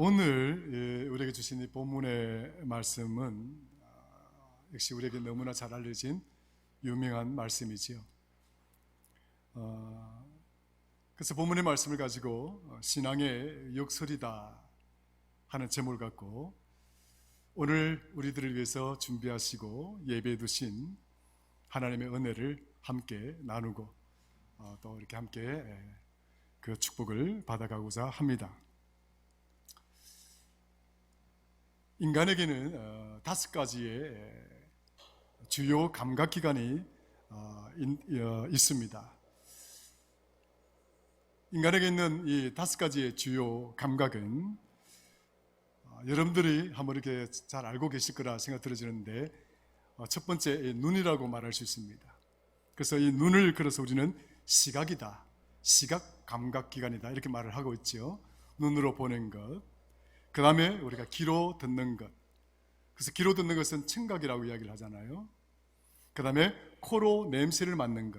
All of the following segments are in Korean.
오늘 우리에게 주신 이 본문의 말씀은 역시 우리에게 너무나 잘 알려진 유명한 말씀이지요. 그래서 본문의 말씀을 가지고 신앙의 역설이다 하는 제목을 갖고 오늘 우리들을 위해서 준비하시고 예배해 두신 하나님의 은혜를 함께 나누고 또 이렇게 함께 그 축복을 받아가고자 합니다. 인간에게는 5가지의 주요 감각기관이 있습니다. 인간에게 있는 이 5가지의 주요 감각은 여러분들이 한번 이렇게 잘 알고 계실 거라 생각 들어지는데, 첫 번째 눈이라고 말할 수 있습니다. 그래서 이 눈을 그래서 우리는 시각이다, 시각 감각기관이다 이렇게 말을 하고 있죠. 눈으로 보는 것, 그 다음에 우리가 귀로 듣는 것, 그래서 귀로 듣는 것은 청각이라고 이야기를 하잖아요. 그 다음에 코로 냄새를 맡는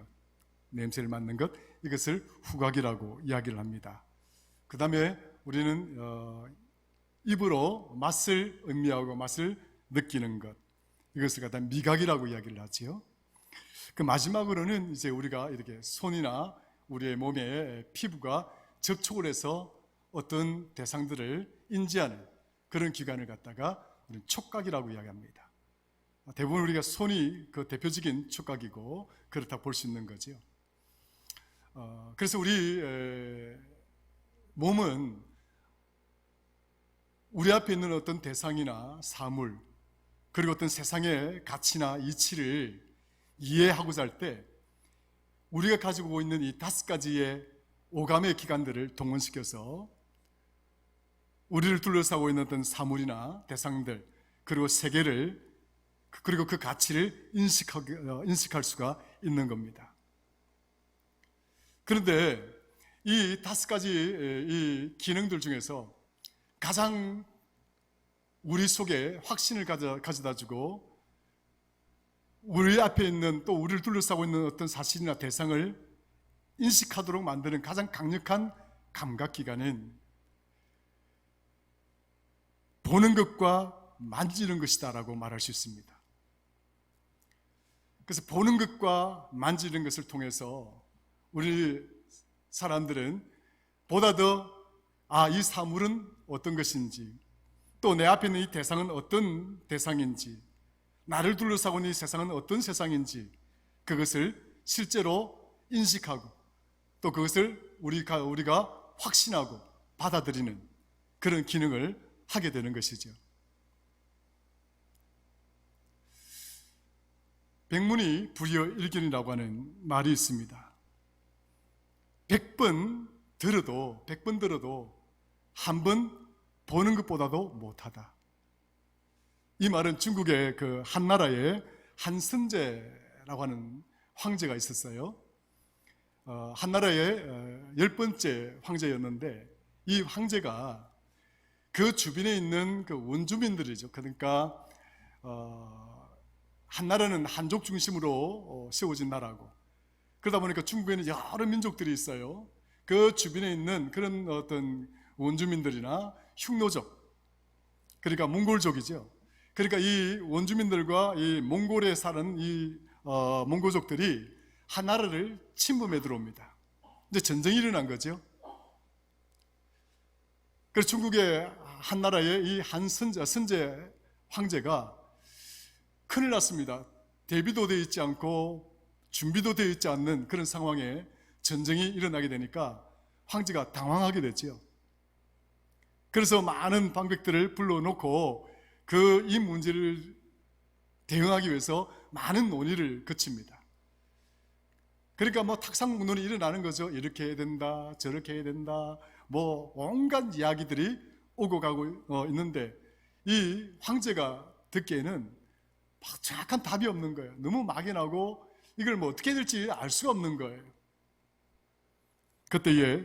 것, 이것을 후각이라고 이야기를 합니다. 그 다음에 우리는 입으로 맛을 음미하고 맛을 느끼는 것, 이것을 갖다 미각이라고 이야기를 하지요. 그 마지막으로는 이제 우리가 이렇게 손이나 우리의 몸의 피부가 접촉을 해서 어떤 대상들을 인지하는 그런 기관을 갖다가 우리는 촉각이라고 이야기합니다. 대부분 우리가 손이 그 대표적인 촉각이고 그렇다 볼 수 있는 거죠. 그래서 우리 몸은 우리 앞에 있는 어떤 대상이나 사물, 그리고 어떤 세상의 가치나 이치를 이해하고자 할 때 우리가 가지고 있는 이 5가지의 오감의 기관들을 동원시켜서 우리를 둘러싸고 있는 어떤 사물이나 대상들, 그리고 세계를, 그리고 그 가치를 인식할 수가 있는 겁니다. 그런데 이 5가지 이 기능들 중에서 가장 우리 속에 확신을 가져다 주고 우리 앞에 있는, 또 우리를 둘러싸고 있는 어떤 사실이나 대상을 인식하도록 만드는 가장 강력한 감각기관은 보는 것과 만지는 것이다 라고 말할 수 있습니다. 그래서 보는 것과 만지는 것을 통해서 우리 사람들은 보다 더 이 사물은 어떤 것인지, 또 내 앞에 있는 이 대상은 어떤 대상인지, 나를 둘러싸고 있는 이 세상은 어떤 세상인지, 그것을 실제로 인식하고 또 그것을 우리가 확신하고 받아들이는 그런 기능을 하게 되는 것이죠. 백문이 불여일견이라고 하는 말이 있습니다. 100번 들어도 한 번 보는 것보다도 못하다. 이 말은 중국의 그 한나라에 한선제라고 하는 황제가 있었어요. 한나라의 10번째 황제였는데, 이 황제가 그 주변에 있는 그 원주민들이죠. 그러니까 한나라는 한족 중심으로 세워진 나라고, 그러다 보니까 중국에는 여러 민족들이 있어요. 그 주변에 있는 그런 어떤 원주민들이나 흉노족, 그러니까 몽골족이죠. 그러니까 이 원주민들과 이 몽골에 사는 이 몽골족들이 한나라를 침범해 들어옵니다. 이제 전쟁이 일어난 거죠. 그래서 중국의 한나라의 이 선제 황제가 큰일 났습니다. 대비도 되어 있지 않고 준비도 되어 있지 않는 그런 상황에 전쟁이 일어나게 되니까 황제가 당황하게 됐죠. 그래서 많은 방백들을 불러놓고 이 문제를 대응하기 위해서 많은 논의를 거칩니다. 그러니까 탁상공론이 일어나는 거죠. 이렇게 해야 된다, 저렇게 해야 된다, 온갖 이야기들이 오고 가고 있는데, 이 황제가 듣기에는 정확한 답이 없는 거예요. 너무 막연하고 이걸 어떻게 해야 될지 알 수가 없는 거예요. 그때에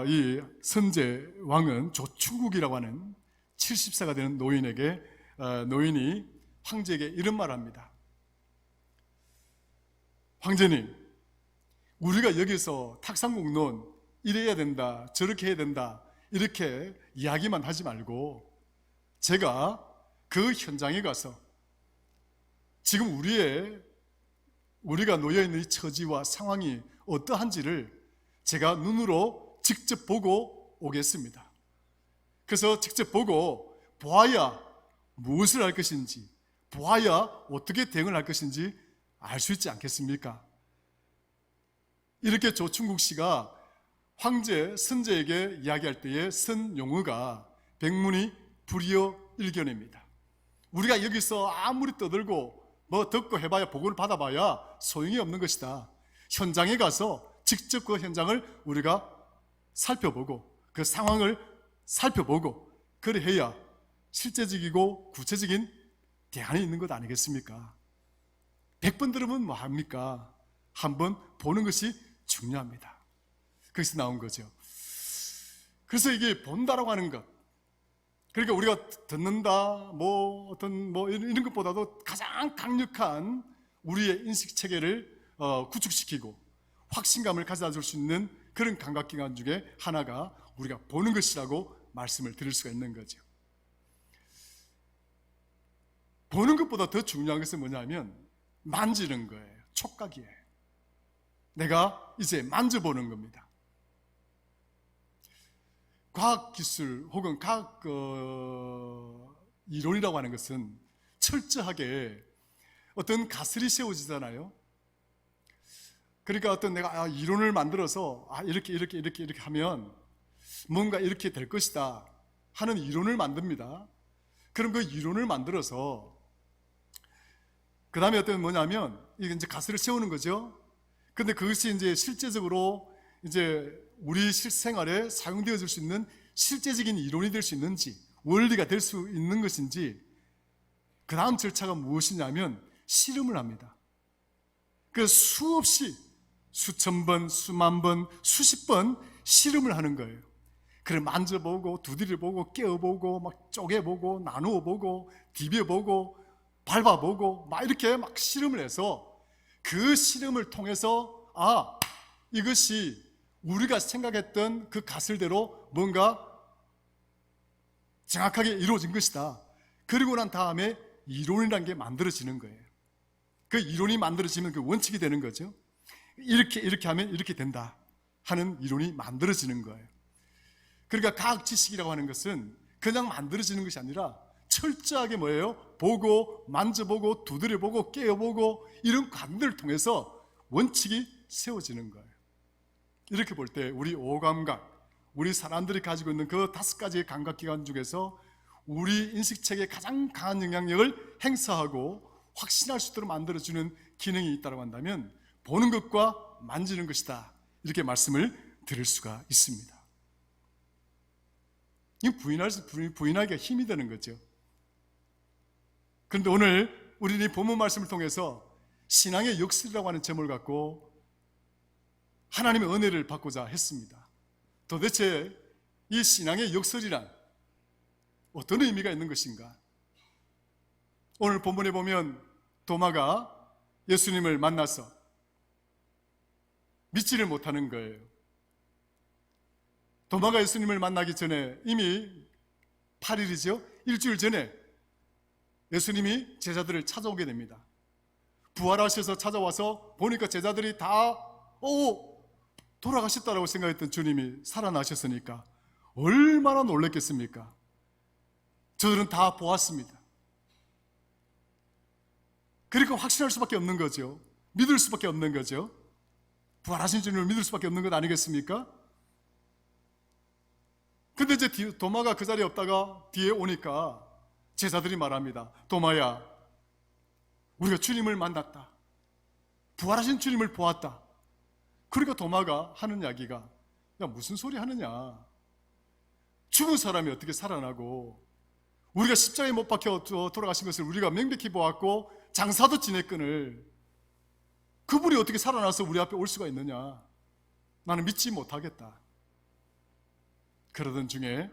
이 선제 왕은 조충국이라고 하는 70세가 되는 노인이 황제에게 이런 말을 합니다. 황제님, 우리가 여기서 탁상공론 이래야 된다, 저렇게 해야 된다, 이렇게 이야기만 하지 말고 제가 그 현장에 가서 지금 우리가 놓여있는 이 처지와 상황이 어떠한지를 제가 눈으로 직접 보고 오겠습니다. 그래서 직접 보고 보아야 무엇을 할 것인지, 보아야 어떻게 대응을 할 것인지 알 수 있지 않겠습니까? 이렇게 조충국 씨가 황제 선제에게 이야기할 때에 쓴 용어가 백문이 불이어 일견입니다. 우리가 여기서 아무리 떠들고 뭐 듣고 해봐야 보고를 받아봐야 소용이 없는 것이다. 현장에 가서 직접 그 현장을 우리가 살펴보고 그 상황을 살펴보고 그래야 실제적이고 구체적인 대안이 있는 것 아니겠습니까? 100번 들으면 뭐합니까? 한번 보는 것이 중요합니다. 거기서 나온 거죠. 그래서 이게 본다라고 하는 것, 그러니까 우리가 듣는다 이런 것보다도 가장 강력한 우리의 인식 체계를 구축시키고 확신감을 가져다 줄 수 있는 그런 감각기관 중에 하나가 우리가 보는 것이라고 말씀을 드릴 수가 있는 거죠. 보는 것보다 더 중요한 것은 뭐냐면 만지는 거예요. 촉각이에요. 내가 이제 만져보는 겁니다. 과학기술 혹은 과학 이론이라고 하는 것은 철저하게 어떤 가설이 세워지잖아요. 그러니까 어떤 내가 이론을 만들어서 이렇게 하면 뭔가 이렇게 될 것이다 하는 이론을 만듭니다. 그럼 그 이론을 만들어서 그 다음에 어떤 뭐냐면 이게 이제 가설을 세우는 거죠. 근데 그것이 이제 실제적으로 이제 우리 실생활에 사용되어질 수 있는 실제적인 이론이 될 수 있는지, 원리가 될 수 있는 것인지, 그 다음 절차가 무엇이냐면 실험을 합니다. 그 수없이 수천 번, 수만 번, 수십 번 실험을 하는 거예요. 그걸 만져보고 두드려보고 깨어보고 막 쪼개보고 나누어보고 디벼보고 밟아보고 막 이렇게 막 실험을 해서 그 실험을 통해서 이것이 우리가 생각했던 그 가설대로 뭔가 정확하게 이루어진 것이다. 그리고 난 다음에 이론이라는 게 만들어지는 거예요. 그 이론이 만들어지면 그 원칙이 되는 거죠. 이렇게 하면 이렇게 된다 하는 이론이 만들어지는 거예요. 그러니까 과학 지식이라고 하는 것은 그냥 만들어지는 것이 아니라 철저하게 뭐예요? 보고 만져보고 두드려보고 깨어보고 이런 과정들을 통해서 원칙이 세워지는 거예요. 이렇게 볼 때 우리 오감각, 우리 사람들이 가지고 있는 그 5가지의 감각기관 중에서 우리 인식체계에 가장 강한 영향력을 행사하고 확신할 수 있도록 만들어주는 기능이 있다고 한다면 보는 것과 만지는 것이다, 이렇게 말씀을 드릴 수가 있습니다. 이 부인하기가 힘이 되는 거죠. 그런데 오늘 우리는 이 본문 말씀을 통해서 신앙의 역설이라고 하는 제목을 갖고 하나님의 은혜를 받고자 했습니다. 도대체 이 신앙의 역설이란 어떤 의미가 있는 것인가? 오늘 본문에 보면 도마가 예수님을 만나서 믿지를 못하는 거예요. 도마가 예수님을 만나기 전에 이미 8일이죠. 일주일 전에 예수님이 제자들을 찾아오게 됩니다. 부활하셔서 찾아와서 보니까 제자들이 다 돌아가셨다라고 생각했던 주님이 살아나셨으니까 얼마나 놀랐겠습니까? 저들은 다 보았습니다. 그러니까 확신할 수밖에 없는 거죠. 믿을 수밖에 없는 거죠. 부활하신 주님을 믿을 수밖에 없는 것 아니겠습니까? 근데 이제 도마가 그 자리에 없다가 뒤에 오니까 제자들이 말합니다. 도마야, 우리가 주님을 만났다. 부활하신 주님을 보았다. 그러니까 도마가 하는 이야기가, 야, 무슨 소리 하느냐? 죽은 사람이 어떻게 살아나고, 우리가 십자가에 못 박혀 돌아가신 것을 우리가 명백히 보았고 장사도 지냈거늘 그분이 어떻게 살아나서 우리 앞에 올 수가 있느냐? 나는 믿지 못하겠다. 그러던 중에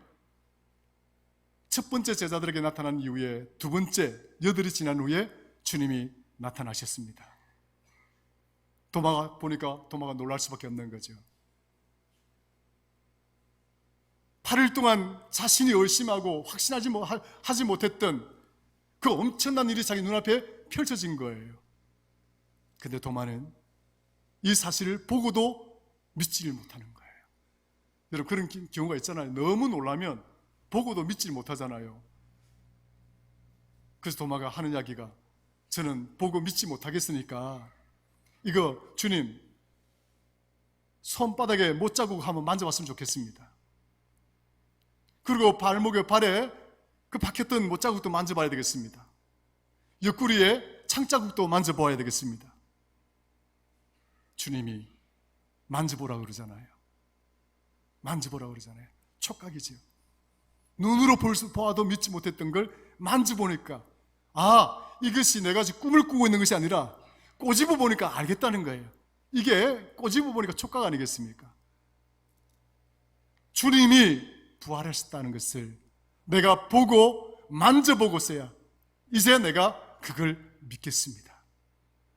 첫 번째 제자들에게 나타난 이후에 두 번째, 8일이 지난 후에 주님이 나타나셨습니다. 도마가 보니까 도마가 놀랄 수밖에 없는 거죠. 8일 동안 자신이 의심하고 하지 못했던 그 엄청난 일이 자기 눈앞에 펼쳐진 거예요. 근데 도마는 이 사실을 보고도 믿지를 못하는 거예요. 여러분, 그런 경우가 있잖아요. 너무 놀라면 보고도 믿지를 못하잖아요. 그래서 도마가 하는 이야기가, 저는 보고 믿지 못하겠으니까 이거 주님 손바닥에 못자국 한번 만져봤으면 좋겠습니다. 그리고 발에 그 박혔던 못자국도 만져봐야 되겠습니다. 옆구리에 창자국도 만져봐야 되겠습니다. 주님이 만져보라고 그러잖아요. 만져보라고 그러잖아요. 촉각이죠. 눈으로 보아도 믿지 못했던 걸 만져보니까, 이것이 내가 지금 꿈을 꾸고 있는 것이 아니라 꼬집어 보니까 알겠다는 거예요. 이게 꼬집어 보니까 촉각 아니겠습니까? 주님이 부활하셨다는 것을 내가 보고 만져보고서야 이제 내가 그걸 믿겠습니다.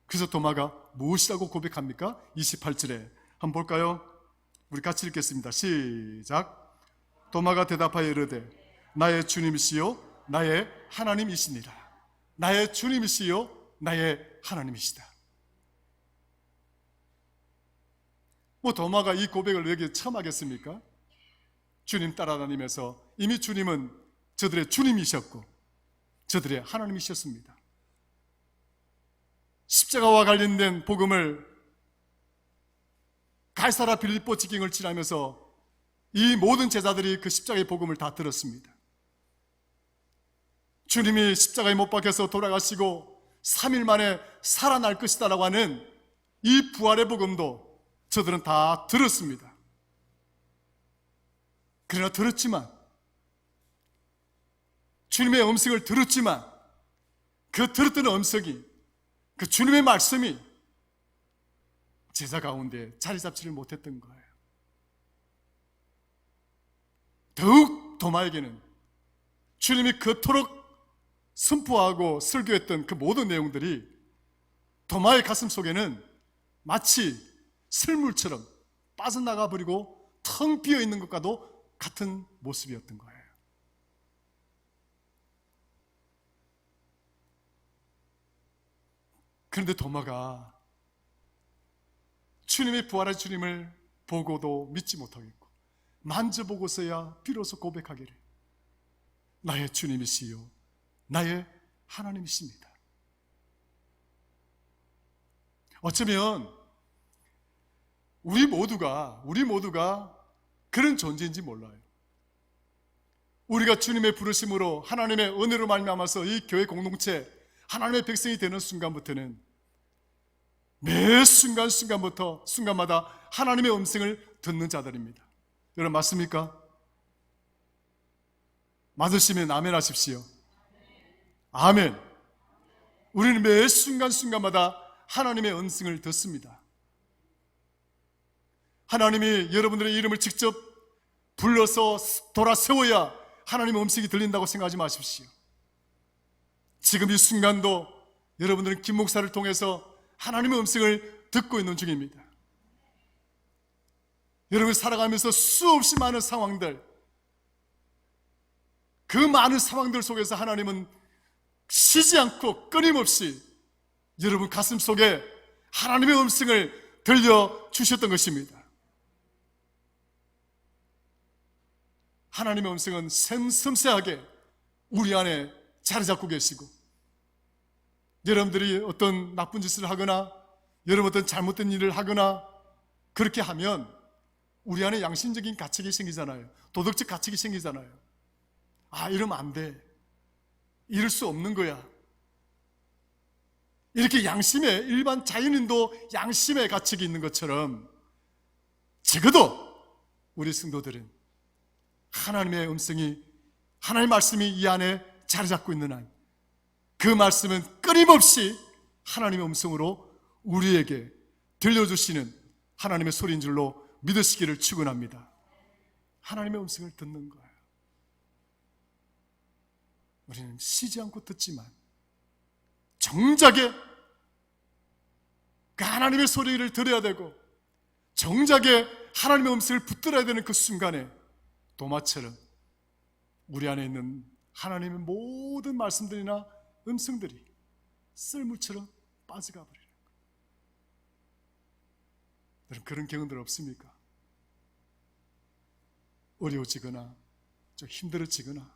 그래서 도마가 무엇이라고 고백합니까? 28절에 한번 볼까요? 우리 같이 읽겠습니다. 시작. 도마가 대답하여 이르되 나의 주님이시요 나의 하나님이시니라. 나의 주님이시요 나의 하나님이시다. 도마가 이 고백을 왜 처음 하겠습니까? 주님 따라다니면서 이미 주님은 저들의 주님이셨고 저들의 하나님이셨습니다. 십자가와 관련된 복음을 가이사라 빌립보 지경을 지나면서 이 모든 제자들이 그 십자가의 복음을 다 들었습니다. 주님이 십자가에 못 박혀서 돌아가시고 3일 만에 살아날 것이다 라고 하는 이 부활의 복음도 저들은 다 들었습니다. 그러나 들었지만, 주님의 음성을 들었지만 그 들었던 음성이, 그 주님의 말씀이 제자 가운데 자리 잡지를 못했던 거예요. 더욱 도마에게는 주님이 그토록 선포하고 설교했던 그 모든 내용들이 도마의 가슴 속에는 마치 슬물처럼 빠져나가 버리고 텅 비어 있는 것과도 같은 모습이었던 거예요. 그런데 도마가 주님의 부활의 주님을 보고도 믿지 못하겠고 만져보고서야 비로소 고백하기를 나의 주님이시요 나의 하나님이십니다. 어쩌면 우리 모두가 그런 존재인지 몰라요. 우리가 주님의 부르심으로 하나님의 은혜로 말미암아서 이 교회 공동체 하나님의 백성이 되는 순간부터는 매 순간마다 하나님의 음성을 듣는 자들입니다. 여러분 맞습니까? 맞으시면 아멘 하십시오. 아멘. 우리는 매 순간마다 하나님의 음성을 듣습니다. 하나님이 여러분들의 이름을 직접 불러서 돌아세워야 하나님의 음성이 들린다고 생각하지 마십시오. 지금 이 순간도 여러분들은 김 목사를 통해서 하나님의 음성을 듣고 있는 중입니다. 여러분 살아가면서 수없이 많은 상황들, 그 많은 상황들 속에서 하나님은 쉬지 않고 끊임없이 여러분 가슴 속에 하나님의 음성을 들려주셨던 것입니다. 하나님의 음성은 섬세하게 우리 안에 자리 잡고 계시고, 여러분들이 어떤 나쁜 짓을 하거나 여러분 어떤 잘못된 일을 하거나 그렇게 하면 우리 안에 양심적인 가책이 생기잖아요. 도덕적 가책이 생기잖아요. 이러면 안 돼, 이럴 수 없는 거야, 이렇게 양심에, 일반 자연인도 양심의 가책이 있는 것처럼 적어도 우리 성도들은 하나님의 음성이, 하나님의 말씀이 이 안에 자리 잡고 있는 한 그 말씀은 끊임없이 하나님의 음성으로 우리에게 들려주시는 하나님의 소리인 줄로 믿으시기를 축원합니다. 하나님의 음성을 듣는 거예요. 우리는 쉬지 않고 듣지만 정작에 그 하나님의 소리를 들어야 되고 정작에 하나님의 음성을 붙들어야 되는 그 순간에 도마처럼 우리 안에 있는 하나님의 모든 말씀들이나 음성들이 썰물처럼 빠져가 버리는 거예요. 여러분, 그런 경험들 없습니까? 어려워지거나 좀 힘들어지거나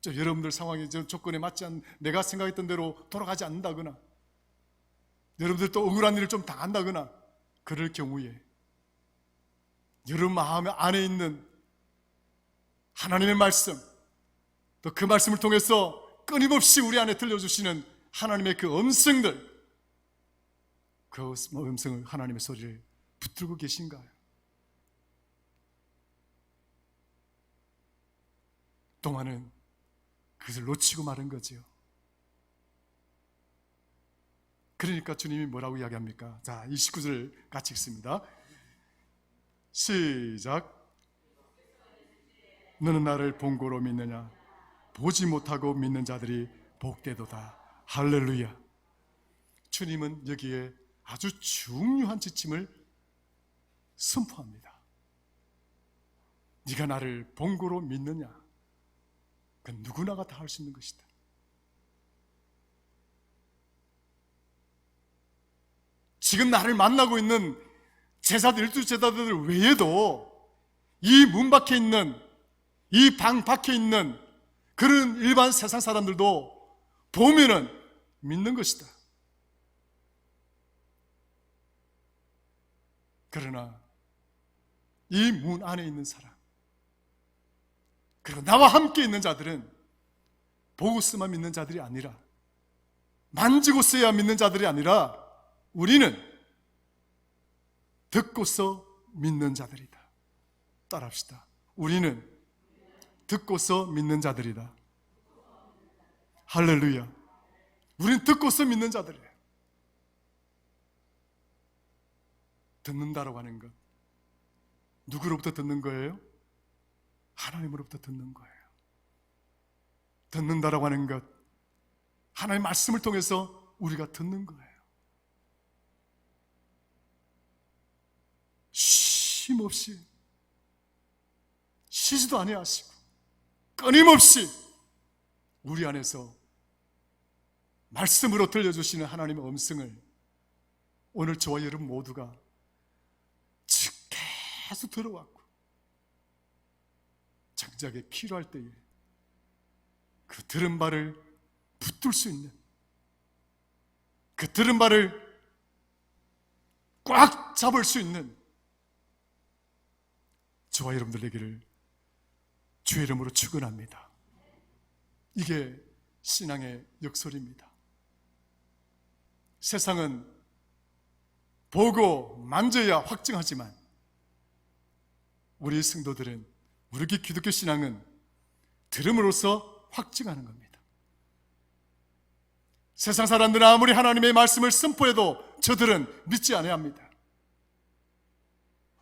좀 여러분들 상황이 좀 조건에 맞지 않는, 내가 생각했던 대로 돌아가지 않는다거나 여러분들 또 억울한 일을 좀 당한다거나 그럴 경우에 여러분 마음 안에 있는 하나님의 말씀, 또 그 말씀을 통해서 끊임없이 우리 안에 들려주시는 하나님의 그 음성들, 그 음성을, 하나님의 소리를 붙들고 계신가요? 동안은 그것을 놓치고 마는 거죠. 그러니까 주님이 뭐라고 이야기합니까? 자, 29절 같이 읽습니다. 시작. 너는 나를 본고로 믿느냐? 보지 못하고 믿는 자들이 복되도다. 할렐루야. 주님은 여기에 아주 중요한 지침을 선포합니다. 네가 나를 본고로 믿느냐? 그 누구나가 다 할 수 있는 것이다. 지금 나를 만나고 있는 제자들, 12제자들 외에도 이 문 밖에 있는, 이 방 밖에 있는 그런 일반 세상 사람들도 보면은 믿는 것이다. 그러나 이 문 안에 있는 사람, 그리고 나와 함께 있는 자들은 보고서만 믿는 자들이 아니라, 만지고서야 믿는 자들이 아니라 우리는 듣고서 믿는 자들이다. 따라합시다. 우리는 듣고서 믿는 자들이다. 할렐루야. 우리는 듣고서 믿는 자들이에요. 듣는다라고 하는 것, 누구로부터 듣는 거예요? 하나님으로부터 듣는 거예요. 듣는다라고 하는 것, 하나님의 말씀을 통해서 우리가 듣는 거예요. 쉼없이, 쉬지도 아니하시고 끊임없이 우리 안에서 말씀으로 들려주시는 하나님의 음성을 오늘 저와 여러분 모두가 계속 들어왔고, 장작에 필요할 때에 그 들은 바를 붙들 수 있는, 그 들은 바를 꽉 잡을 수 있는 저와 여러분들 되기를 주의 이름으로 축원합니다. 이게 신앙의 역설입니다. 세상은 보고 만져야 확증하지만 우리 성도들은, 우리 기독교 신앙은 들음으로써 확증하는 겁니다. 세상 사람들은 아무리 하나님의 말씀을 선포해도 저들은 믿지 않아야 합니다.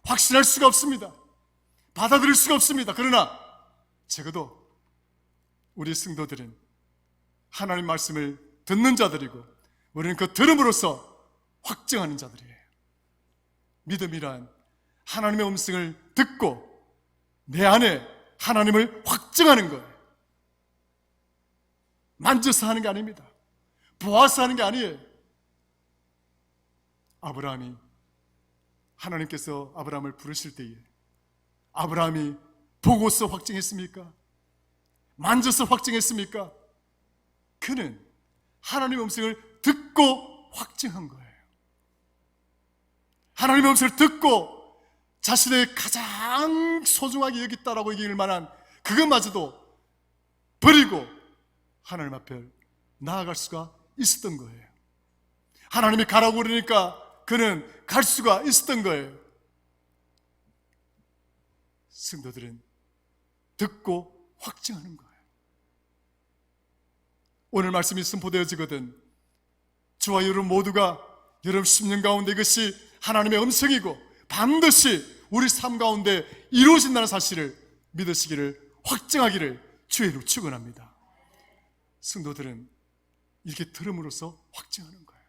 확신할 수가 없습니다. 받아들일 수가 없습니다. 그러나 적어도 우리 성도들은 하나님 말씀을 듣는 자들이고, 우리는 그 들음으로써 확증하는 자들이에요. 믿음이란 하나님의 음성을 듣고 내 안에 하나님을 확증하는 거예요. 만져서 하는 게 아닙니다. 보아서 하는 게 아니에요. 아브라함이, 하나님께서 아브라함을 부르실 때에 아브라함이 보고서 확증했습니까? 만져서 확증했습니까? 그는 하나님의 음성을 듣고 확증한 거예요. 하나님의 음성을 듣고 자신의 가장 소중하게 여겼다라고 얘기할 만한 그것마저도 버리고 하나님 앞에 나아갈 수가 있었던 거예요. 하나님이 가라고 그러니까 그는 갈 수가 있었던 거예요. 성도들은 듣고 확증하는 거예요. 오늘 말씀이 선포되어지거든 저와 여러분 모두가 여러분 심령 가운데 이것이 하나님의 음성이고 반드시 우리 삶 가운데 이루어진다는 사실을 믿으시기를, 확증하기를 주의 이름으로 축원합니다. 성도들은 이렇게 들음으로써 확증하는 거예요.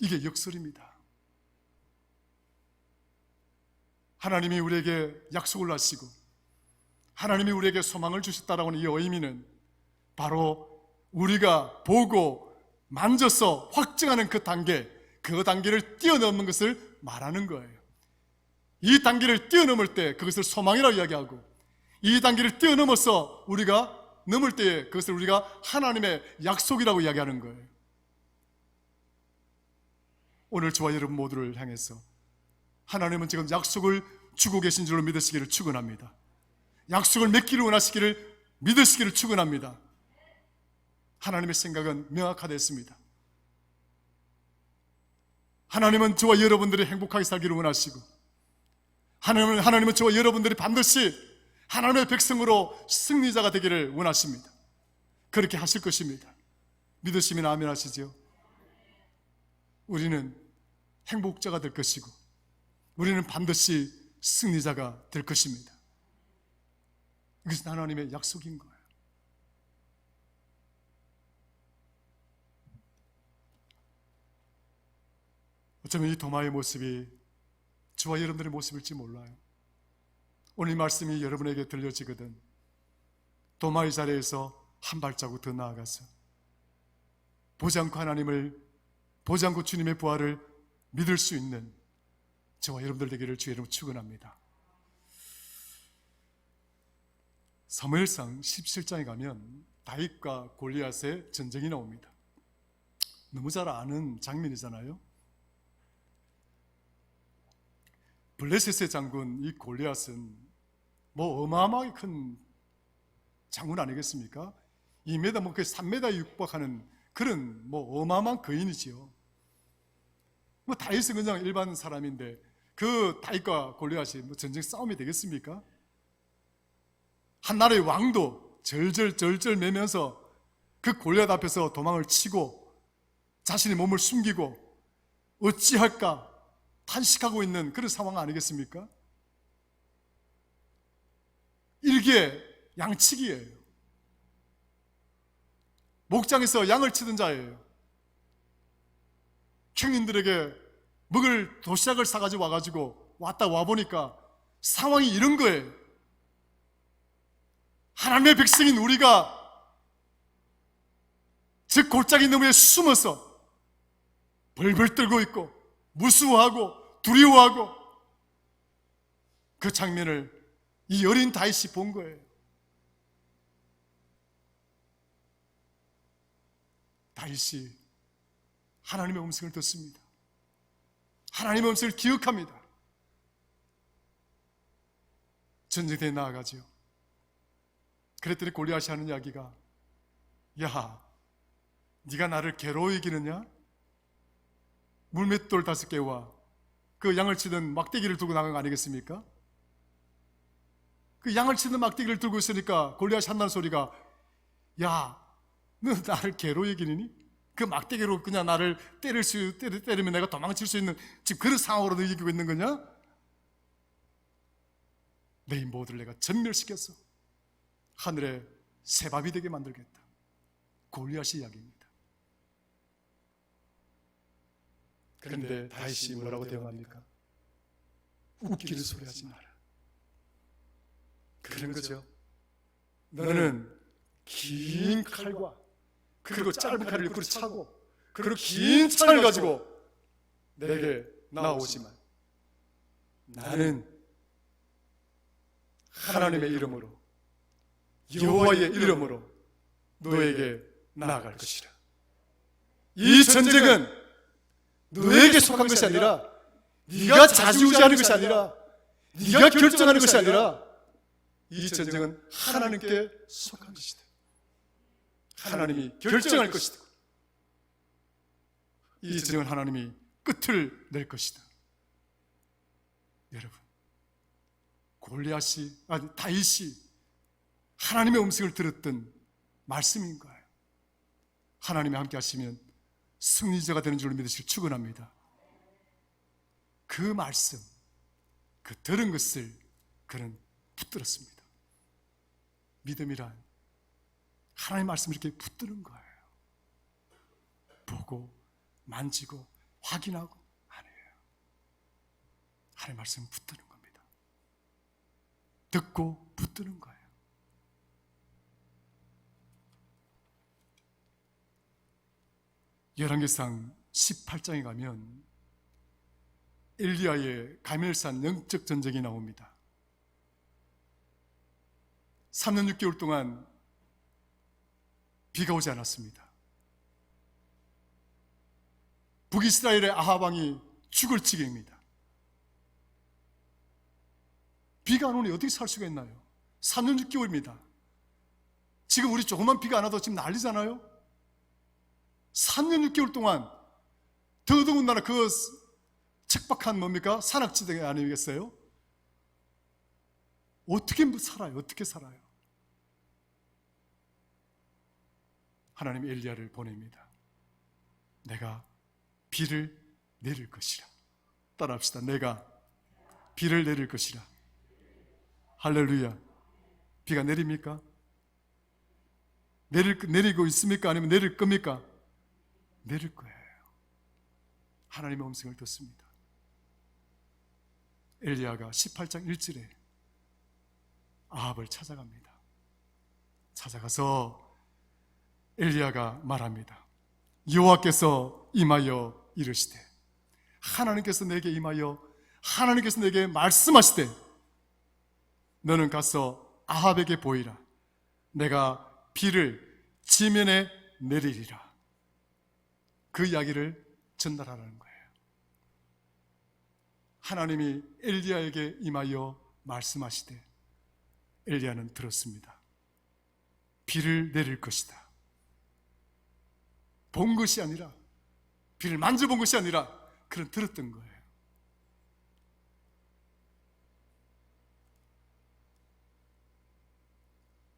이게 역설입니다. 하나님이 우리에게 약속을 하시고 하나님이 우리에게 소망을 주셨다라고 하는 이 의미는 바로 우리가 보고 만져서 확증하는 그 단계를 뛰어넘는 것을 말하는 거예요. 이 단계를 뛰어넘을 때 그것을 소망이라고 이야기하고, 이 단계를 뛰어넘어서 우리가 넘을 때 그것을 우리가 하나님의 약속이라고 이야기하는 거예요. 오늘 저와 여러분 모두를 향해서 하나님은 지금 약속을 주고 계신 줄로 믿으시기를 축원합니다. 약속을 맺기를 원하시기를 믿으시기를 축원합니다. 하나님의 생각은 명확하됐습니다. 하나님은 저와 여러분들이 행복하게 살기를 원하시고, 하나님은 저와 여러분들이 반드시 하나님의 백성으로 승리자가 되기를 원하십니다. 그렇게 하실 것입니다. 믿으시면 아멘 하시죠. 우리는 행복자가 될 것이고 우리는 반드시 승리자가 될 것입니다. 이것은 하나님의 약속인 거예요. 어쩌면 이 도마의 모습이 저와 여러분들의 모습일지 몰라요. 오늘 이 말씀이 여러분에게 들려지거든 도마의 자리에서 한 발자국 더 나아가서 보지 않고 하나님을, 보지 않고 주님의 부활을 믿을 수 있는 저와 여러분들 되기를 주의 이름으로 축원합니다. 사무엘상 17장에 가면 다윗과 골리앗의 전쟁이 나옵니다. 너무 잘 아는 장면이잖아요. 블레셋의 장군 이 골리앗은 뭐 어마어마하게 큰 장군 아니겠습니까? 2m, 뭐 3m에 육박하는 그런 뭐 어마어마한 거인이지요. 뭐 다윗은 그냥 일반 사람인데 그 다윗과 골리앗이 뭐 전쟁 싸움이 되겠습니까? 한 나라의 왕도 절절 매면서 그 골리앗 앞에서 도망을 치고 자신의 몸을 숨기고 어찌할까 탄식하고 있는 그런 상황 아니겠습니까? 일개양치기예요. 목장에서 양을 치던 자예요. 형님들에게 먹을 도시락을 사가지고 와가지고 와보니까 상황이 이런 거예요. 하나님의 백성인 우리가 즉 골짜기 너머에 숨어서 벌벌 떨고 있고 무수하고 두려워하고 그 장면을 이 어린 다윗이 본 거예요. 다윗이 하나님의 음성을 듣습니다. 하나님의 음성을 기억합니다. 전쟁터에 나아가죠. 그랬더니 골리앗이 하는 이야기가, 야, 네가 나를 괴로워 이기느냐? 물맷돌 5개와 그 양을 치던 막대기를 들고 나간 거 아니겠습니까? 그 양을 치는 막대기를 들고 있으니까 골리앗이 한다는 소리가, 야, 너 나를 괴로워 이기니? 그 막대기로 그냥 나를 때리면 내가 도망칠 수 있는 지금 그런 상황으로 너 이기고 있는 거냐? 내 인보들을 내가 전멸시켰어. 하늘에 새밥이 되게 만들겠다. 골리앗의 이야기입니다. 그런데 다윗이 뭐라고 대응합니까? 웃기는 소리 하지 마라. 그런 거죠. 너는 긴 칼과 그리고 짧은 칼을 옆구리 차고 그리고 긴 창을 가지고 내게 나오지만 나는 하나님의 이름으로 여호와의 이름으로 너에게 나아갈 것이라. 이 전쟁은 너에게 속한 것이 아니라, 네가 좌지우지하는 것이 아니라, 네가 결정하는 것이 아니라, 이 전쟁은 하나님께 속한 것이다. 하나님이 결정할 것이다. 이 전쟁은 하나님이 끝을 낼 것이다. 여러분, 다윗이 하나님의 음성을 들었던 말씀인 거예요. 하나님이 함께 하시면 승리자가 되는 줄 믿으시길 축원합니다. 그 말씀, 그 들은 것을 그는 붙들었습니다. 믿음이란 하나님의 말씀을 이렇게 붙드는 거예요. 보고 만지고 확인하고 아니에요. 하나님의 말씀을 붙드는 겁니다. 듣고 붙드는 거예요. 열왕기상 18장에 가면 엘리야의 가멜산 영적 전쟁이 나옵니다. 3년 6개월 동안 비가 오지 않았습니다. 북이스라엘의 아합 왕이 죽을 지경입니다. 비가 안 오니 어떻게 살 수가 있나요? 3년 6개월입니다. 지금 우리 조금만 비가 안 와도 지금 난리잖아요. 3년 6개월 동안 더더군다나 그 척박한 뭡니까? 산악지대 아니겠어요? 어떻게 살아요? 어떻게 살아요? 하나님이 엘리야를 보냅니다. 내가 비를 내릴 것이라. 따라합시다. 내가 비를 내릴 것이라. 할렐루야. 비가 내립니까? 내리고 있습니까? 아니면 내릴 겁니까? 내릴 거예요. 하나님의 음성을 듣습니다. 엘리야가 18장 1절에 아합을 찾아갑니다. 찾아가서 엘리야가 말합니다. 여호와께서 임하여 이르시되, 하나님께서 내게 임하여 하나님께서 내게 말씀하시되, 너는 가서 아합에게 보이라. 내가 비를 지면에 내리리라. 그 이야기를 전달하라는 거예요. 하나님이 엘리야에게 임하여 말씀하시되 엘리야는 들었습니다. 비를 내릴 것이다. 본 것이 아니라, 비를 만져본 것이 아니라 그런 들었던 거예요.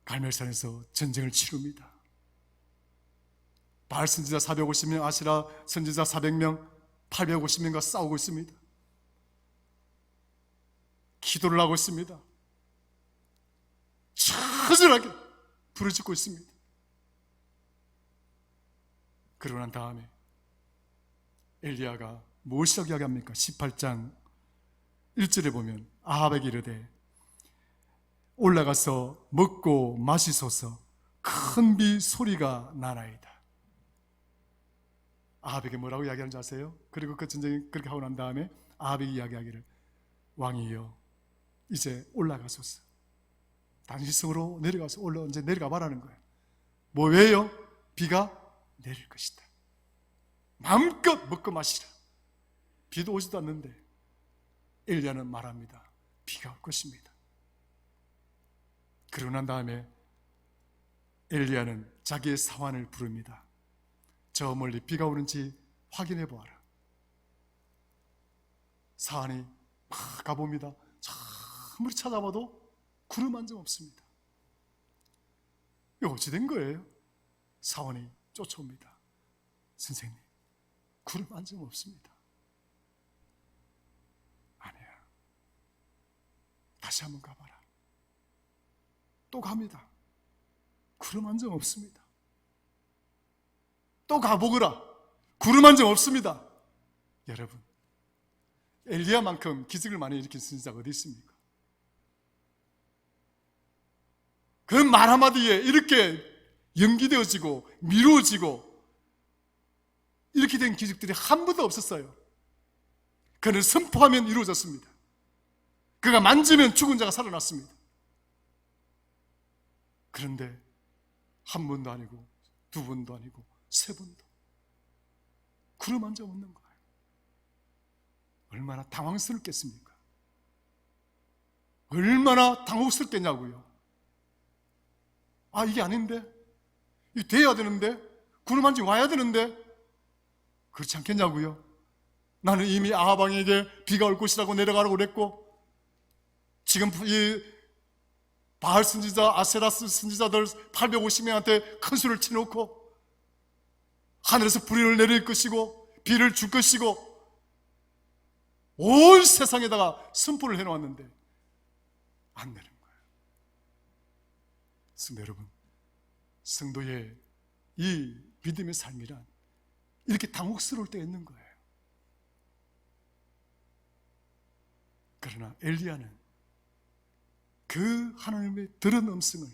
갈멜산에서 전쟁을 치릅니다. 바알 선지자 450명, 아시라 선지자 400명, 850명과 싸우고 있습니다. 기도를 하고 있습니다. 처절하게 부르짖고 있습니다. 그러고 난 다음에 엘리야가 무엇이라고 이야기합니까? 18장 1절에 보면 아합에게 이르되, 올라가서 먹고 마시소서, 큰 비 소리가 나나이다. 아합에게 뭐라고 이야기하는지 아세요? 그리고 그 전쟁이 그렇게 하고 난 다음에 아합이 이야기하기를, 왕이여 이제 올라가소서. 당신성으로 내려가서 이제 내려가 봐라는 거예요. 뭐 왜요? 비가 내릴 것이다. 마음껏 먹고 마시라. 비도 오지도 않는데 엘리야는 말합니다. 비가 올 것입니다. 그러고 난 다음에 엘리야는 자기의 사환을 부릅니다. 저 멀리 비가 오는지 확인해 보아라. 사환이 막 가봅니다. 아무리 찾아봐도 구름 한 점 없습니다. 이거 어찌 된 거예요? 사환이 쫓아옵니다. 선생님, 구름 한 점 없습니다. 아니야. 다시 한번 가봐라. 또 갑니다. 구름 한 점 없습니다. 또 가보거라. 구름 한 점 없습니다. 여러분, 엘리야만큼 기적을 많이 일으킨 선지자가 어디 있습니까? 그 말 한마디에 이렇게 연기되어지고 미루어지고 이렇게 된 기적들이 한 번도 없었어요. 그는 선포하면 이루어졌습니다. 그가 만지면 죽은 자가 살아났습니다. 그런데 한 번도 아니고 두 번도 아니고 세 번도 구름 한 점 없는 거예요. 얼마나 당황스럽겠습니까? 얼마나 당혹스럽겠냐고요. 아, 이게 아닌데? 이게 돼야 되는데? 구름 한 점 와야 되는데? 그렇지 않겠냐고요. 나는 이미 아합 왕에게 비가 올 것이라고 내려가라고 그랬고, 지금 이 바알 선지자, 아세라스 선지자들 850명한테 큰 수를 치놓고 하늘에서 불을 내릴 것이고 비를 줄 것이고 온 세상에다가 선포를 해놓았는데 안 내는 거예요. 성도 여러분, 성도의 이 믿음의 삶이란 이렇게 당혹스러울 때 있는 거예요. 그러나 엘리야는 그 하나님의 들은 음성을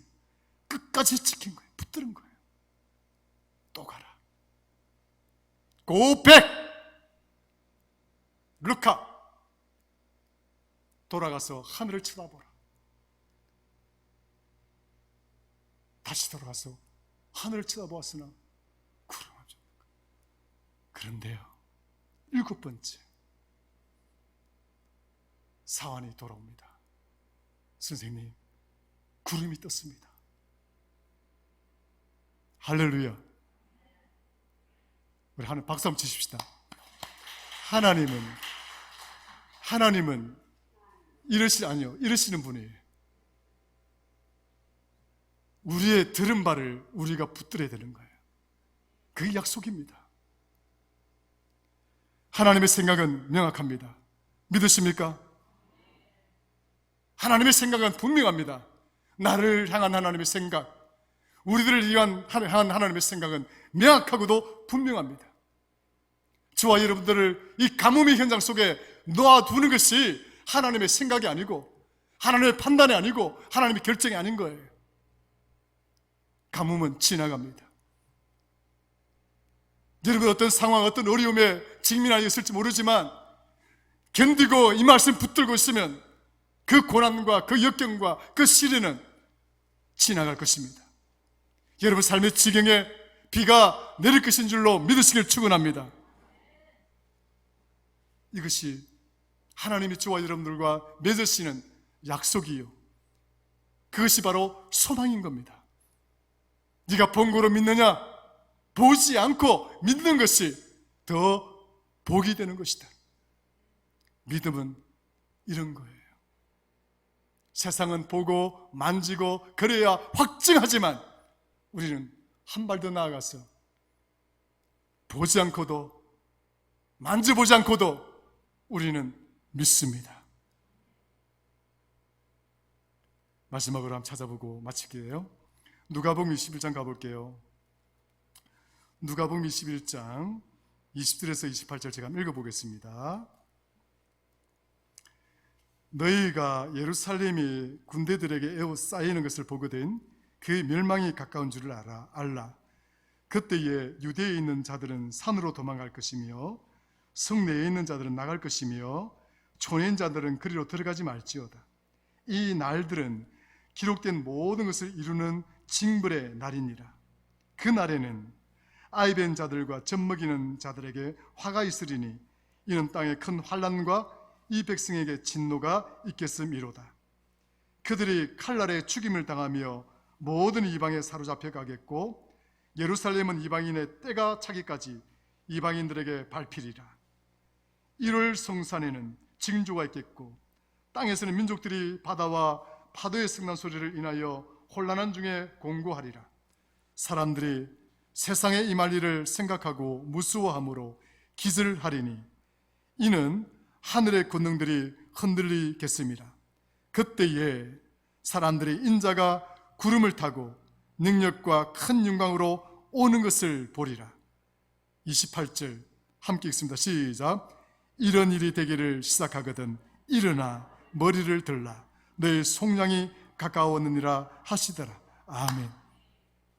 끝까지 지킨 거예요. 붙들은 거예요. 또 가라. Go back. 루카, 돌아가서 하늘을 쳐다보라. 다시 돌아가서 하늘을 쳐다보았으나 구름 없었다. 그런데요, 7번째 사환이 돌아옵니다. 선생님, 구름이 떴습니다. 할렐루야. 우리 하나님 박수 한번 치십시다. 하나님은 이러시는 분이에요. 우리의 들은 바를 우리가 붙들어야 되는 거예요. 그게 약속입니다. 하나님의 생각은 명확합니다. 믿으십니까? 하나님의 생각은 분명합니다. 나를 향한 하나님의 생각, 우리들을 향한 하나님의 생각은 명확하고도 분명합니다. 저와 여러분들을 이 가뭄의 현장 속에 놓아두는 것이 하나님의 생각이 아니고 하나님의 판단이 아니고 하나님의 결정이 아닌 거예요. 가뭄은 지나갑니다. 여러분, 어떤 상황, 어떤 어려움에 직면하여 있을지 모르지만 견디고 이 말씀 붙들고 있으면 그 고난과 그 역경과 그 시련은 지나갈 것입니다. 여러분 삶의 지경에 비가 내릴 것인 줄로 믿으시길 축원합니다. 이것이 하나님이 저와 여러분들과 맺으시는 약속이요, 그것이 바로 소망인 겁니다. 네가 본 거로 믿느냐? 보지 않고 믿는 것이 더 복이 되는 것이다. 믿음은 이런 거예요. 세상은 보고 만지고 그래야 확증하지만 우리는 한 발 더 나아가서 보지 않고도 만져보지 않고도 우리는 믿습니다. 마지막으로 한번 찾아보고 마칠게요. 누가복음 21장 가볼게요. 누가복음 21장 20절에서 28절 제가 한번 읽어보겠습니다. 너희가 예루살렘이 군대들에게 에워싸이는 것을 보거든 그 멸망이 가까운 줄을 알라. 그때에 유대에 있는 자들은 산으로 도망갈 것이며 성내에 있는 자들은 나갈 것이며 촌인 자들은 그리로 들어가지 말지어다. 이 날들은 기록된 모든 것을 이루는 징벌의 날이니라. 그 날에는 아이벤 자들과 젖먹이는 자들에게 화가 있으리니 이는 땅에 큰 환난과 이 백성에게 진노가 있겠음이로다. 그들이 칼날에 죽임을 당하며 모든 이방에 사로잡혀 가겠고 예루살렘은 이방인의 때가 차기까지 이방인들에게 밟히리라. 1월 성산에는 징조가 있겠고 땅에서는 민족들이 바다와 파도의 승난 소리를 인하여 혼란한 중에 공고하리라. 사람들이 세상에 임할 일을 생각하고 무수워함으로 기절하리니 이는 하늘의 권능들이 흔들리겠습니다. 그때에 사람들이 인자가 구름을 타고 능력과 큰 영광으로 오는 것을 보리라. 28절 함께 읽습니다. 시작. 이런 일이 되기를 시작하거든 일어나 머리를 들라. 너의 속량이 가까웠느니라 하시더라. 아멘.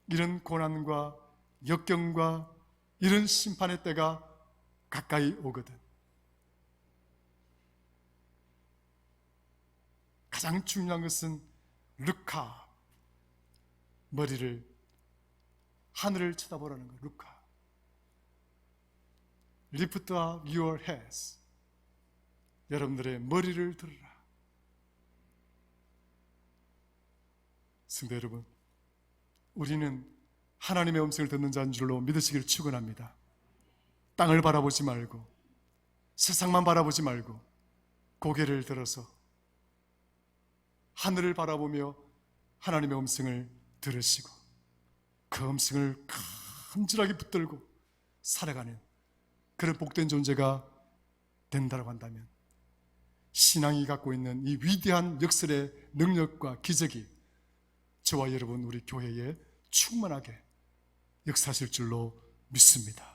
이런 고난과 역경과 이런 심판의 때가 가까이 오거든 가장 중요한 것은 루카, 머리를 하늘을 쳐다보라는 거예요. 루카. Lift up your heads. 여러분들의 머리를 들으라. 성도 여러분, 우리는 하나님의 음성을 듣는 자인 줄로 믿으시기를 축원합니다. 땅을 바라보지 말고 세상만 바라보지 말고 고개를 들어서 하늘을 바라보며 하나님의 음성을 들으시고 그 음성을 간절하게 붙들고 살아가는 그런 복된 존재가 된다고 한다면 신앙이 갖고 있는 이 위대한 역설의 능력과 기적이 저와 여러분 우리 교회에 충만하게 역사하실 줄로 믿습니다.